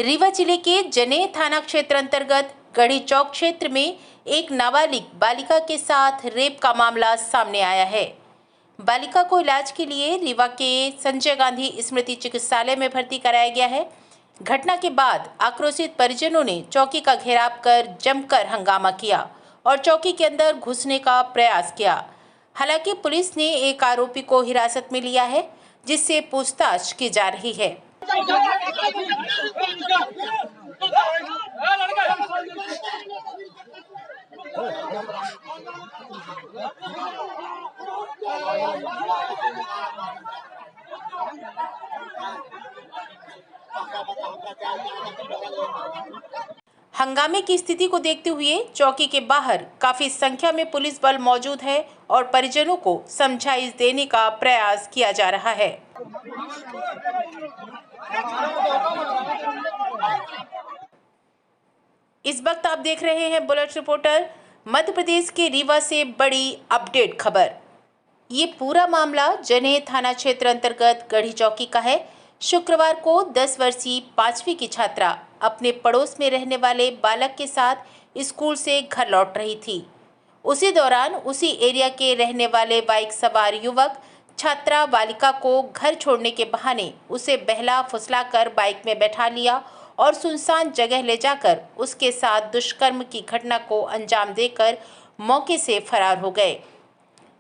रीवा जिले के जनेह थाना क्षेत्र अंतर्गत गढ़ी चौक क्षेत्र में एक नाबालिग बालिका के साथ रेप का मामला सामने आया है। बालिका को इलाज के लिए रीवा के संजय गांधी स्मृति चिकित्सालय में भर्ती कराया गया है। घटना के बाद आक्रोशित परिजनों ने चौकी का घेराव कर जमकर हंगामा किया और चौकी के अंदर घुसने का प्रयास किया। हालांकि पुलिस ने एक आरोपी को हिरासत में लिया है, जिससे पूछताछ की जा रही है। हंगामे की स्थिति को देखते हुए चौकी के बाहर काफी संख्या में पुलिस बल मौजूद है और परिजनों को समझाइश देने का प्रयास किया जा रहा है। इस वक्त आप देख रहे हैं बुलेट रिपोर्टर। मध्य प्रदेश के रीवा से बड़ी अपडेट खबर। ये पूरा मामला जनेह थाना क्षेत्र अंतर्गत गढ़ी चौकी का है। शुक्रवार को 10 वर्षीय 5वीं की छात्रा अपने पड़ोस में रहने वाले बालक के साथ स्कूल से घर लौट रही थी। उसी दौरान उसी एरिया के रहने वाले बाइक सवार युवक छात्रा बालिका को घर छोड़ने के बहाने उसे बहला फुसला कर बाइक में बैठा लिया और सुनसान जगह ले जाकर उसके साथ दुष्कर्म की घटना को अंजाम देकर मौके से फरार हो गए।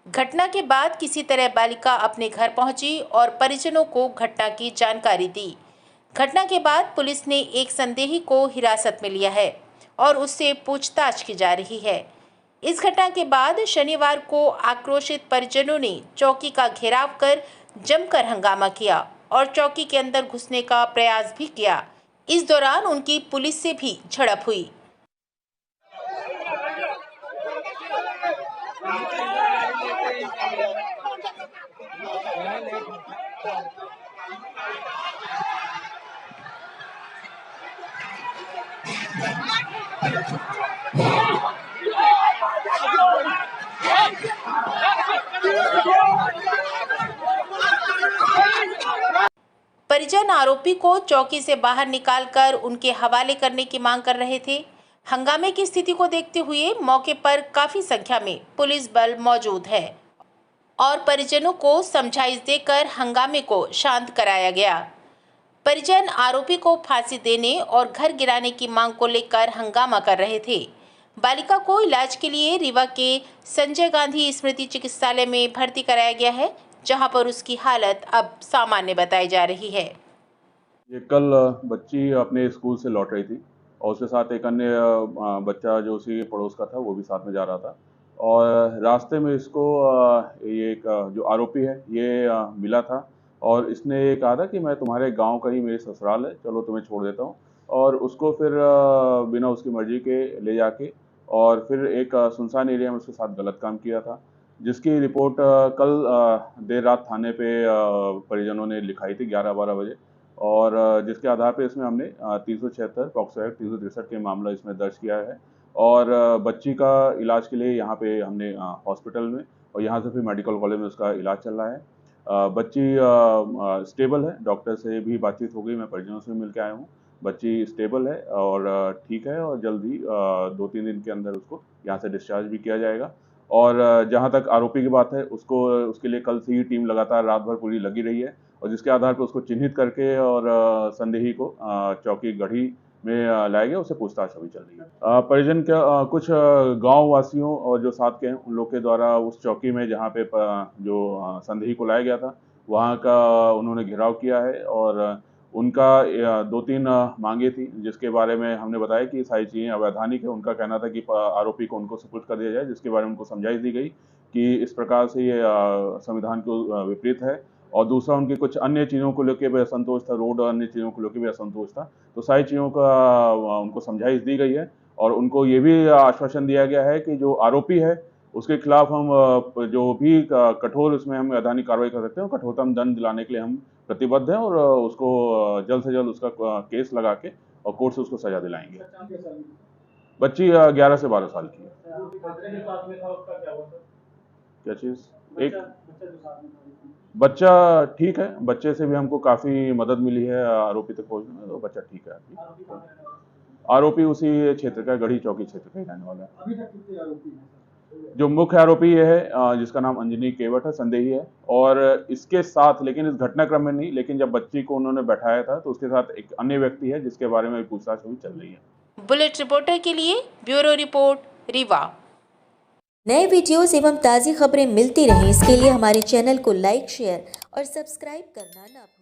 घटना के बाद किसी तरह बालिका अपने घर पहुंची और परिजनों को घटना की जानकारी दी। घटना के बाद पुलिस ने एक संदेही को हिरासत में लिया है और उससे पूछताछ की जा रही है। इस घटना के बाद शनिवार को आक्रोशित परिजनों ने चौकी का घेराव कर जमकर हंगामा किया और चौकी के अंदर घुसने का प्रयास भी किया। इस दौरान उनकी पुलिस से भी झड़प हुई। परिजन आरोपी को चौकी से बाहर निकालकर उनके हवाले करने की मांग कर रहे थे। हंगामे की स्थिति को देखते हुए मौके पर काफी संख्या में पुलिस बल मौजूद है और परिजनों को समझाइश देकर हंगामे को शांत कराया गया। परिजन आरोपी को फांसी देने और घर गिराने की मांग को लेकर हंगामा कर रहे थे। बालिका को इलाज के लिए रीवा के संजय गांधी स्मृति चिकित्सालय में भर्ती कराया गया है, जहां पर उसकी हालत अब सामान्य बताई जा रही है। ये कल बच्ची अपने स्कूल से लौट रही थी और उसके साथ एक अन्य बच्चा जो उसी पड़ोस का था वो भी साथ में जा रहा था और रास्ते में इसको ये एक जो आरोपी है ये मिला था और इसने ये कहा था कि मैं तुम्हारे गांव का ही मेरी ससुराल है, चलो तुम्हें छोड़ देता हूं। और उसको फिर बिना उसकी मर्जी के ले जाके और फिर एक सुनसान एरिया में उसके साथ गलत काम किया था, जिसकी रिपोर्ट कल देर रात थाने पे परिजनों ने लिखाई थी 11-12 बजे और जिसके आधार पे इसमें हमने 376 पॉक्सो एक्ट 363 के मामला इसमें दर्ज किया है और बच्ची का इलाज के लिए यहाँ पे हमने हॉस्पिटल में और यहाँ से फिर मेडिकल कॉलेज में उसका इलाज चल रहा है। बच्ची स्टेबल है, डॉक्टर से भी बातचीत हो गई, मैं परिजनों से मिल के आया हूँ। बच्ची स्टेबल है और ठीक है और जल्द ही 2-3 दिन के अंदर उसको यहाँ से डिस्चार्ज भी किया जाएगा। और जहाँ तक आरोपी की बात है, उसको उसके लिए कल से ही टीम लगातार रात भर पूरी लगी रही है और जिसके आधार पर उसको चिन्हित करके और संदेही को चौकी गढ़ी में लाया गया, उससे पूछताछ अभी चल रही है। परिजन का कुछ गांव वासियों और जो साथ के हैं उन लोग के द्वारा उस चौकी में जहां पे जो संदेही को लाया गया था वहां का उन्होंने घेराव किया है और उनका 2-3 मांगे थी, जिसके बारे में हमने बताया कि सारी चीज़ें अवैधानिक है। उनका कहना था कि आरोपी को उनको सुपुर्द कर दिया जाए, जिसके बारे में उनको समझाइश दी गई कि इस प्रकार से ये संविधान को विपरीत है। और दूसरा उनकी कुछ अन्य चीज़ों को लेकर भी असंतोष था, रोड और अन्य चीज़ों को लेकर भी असंतोष था। तो सारी चीज़ों का उनको समझाइश दी गई है और उनको ये भी आश्वासन दिया गया है कि जो आरोपी है उसके खिलाफ हम जो भी कठोर उसमें हम वैधानिक कार्रवाई कर सकते हैं, कठोरतम दंड दिलाने के लिए हम प्रतिबद्ध हैं और उसको जल्द से जल्द उसका केस लगा के और कोर्ट से उसको सजा दिलाएंगे। बच्ची 11 से 12 साल की है। क्या चीज़? एक बच्चा ठीक है, बच्चे से भी हमको काफ़ी मदद मिली है आरोपी तक पहुँचने में, तो बच्चा ठीक है अभी। आरोपी उसी क्षेत्र का, गढ़ी चौकी क्षेत्र का ही रहने वाला है। अभी तक कितने आरोपी हैं? जो मुख्य आरोपी ये है जिसका नाम अंजनी केवट है, संदेही है, और इसके साथ, लेकिन इस घटनाक्रम में नहीं, लेकिन जब बच्ची को उन्होंने बैठाया था तो उसके साथ एक अन्य व्यक्ति है जिसके बारे में पूछताछ अभी चल रही है। बुलेट रिपोर्टर के लिए ब्यूरो रिपोर्ट रीवा। नए वीडियोस एवं ताज़ी खबरें मिलती रहें, इसके लिए हमारे चैनल को लाइक, शेयर और सब्सक्राइब करना ना भूलें।